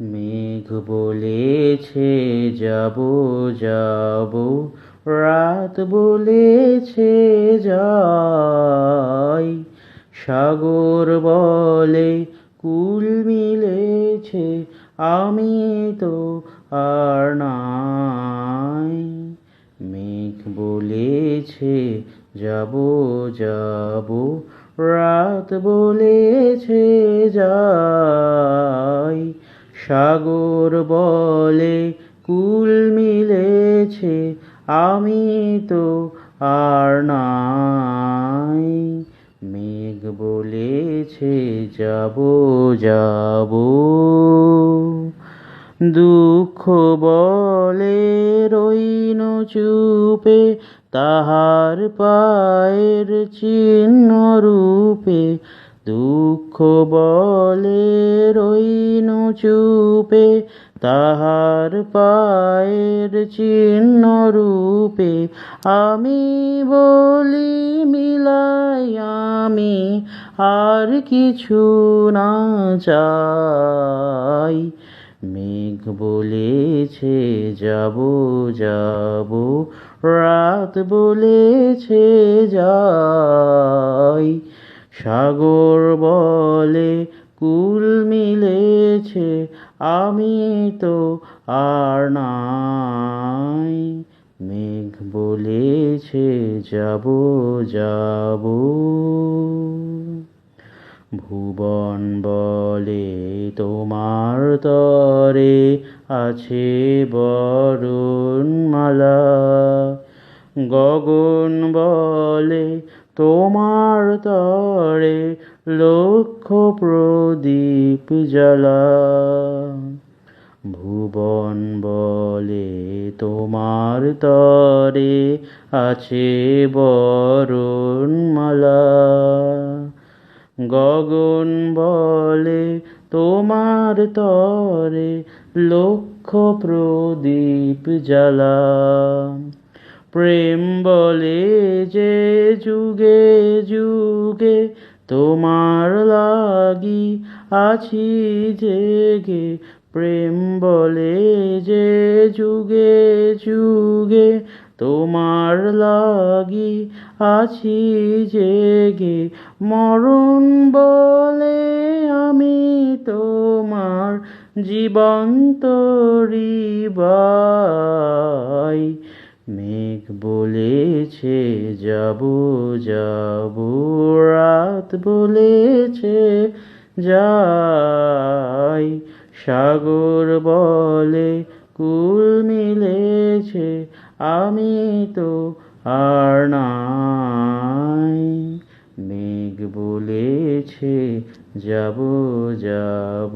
মেঘ বলেছে যাব যাব, রাত বলেছে যাই। সাগর বলে কুল মিলেছে, আমি তো আর নাই। মেঘ বলেছে যাব যাব, রাত বলেছে যাই। সাগর বলে কুল মিলেছে, আমি তো আর নাই। মেঘ বলেছে যাব যাব। দুঃখ বলে রইন চুপে, তাহার পায়ের চিহ্ন রূপে। দুঃখ বলে রইন চুপে, তাহার পায়ের চিহ্ন রূপে। আমি বলি মিলাই আমি, আর কিছু না চাই। মেঘ বলেছে যাব যাব, রাত বলেছে যাই। সাগর বলে কুল মিলেছে, আমি তো আর নাই। মেঘ বলেছে যাব যাব। ভুবন বলে তোমার তরে আছে বরণমালা। গগন বলে তোমার তরে লক্ষ প্রদীপ জ্বালা। ভুবন বলে তোমার তরে আছে বরণমালা। গগন বলে তোমার তরে লক্ষ প্রদীপ জ্বালা। প্রেম বলে যে যুগে যুগে তোমার লাগি আছি জেগে। প্রেম বলে যে যুগে যুগে তোমার লাগি আছি জেগে। মরণ বলে আমি তোমার জীবন্ত হৃদয়। মেঘ বলেছে যাব যাব, রাত বলেছে যাই। সাগর বলে কুল মিলেছে, আমি তো আর নাই। মেঘ বলেছে যাব যাব।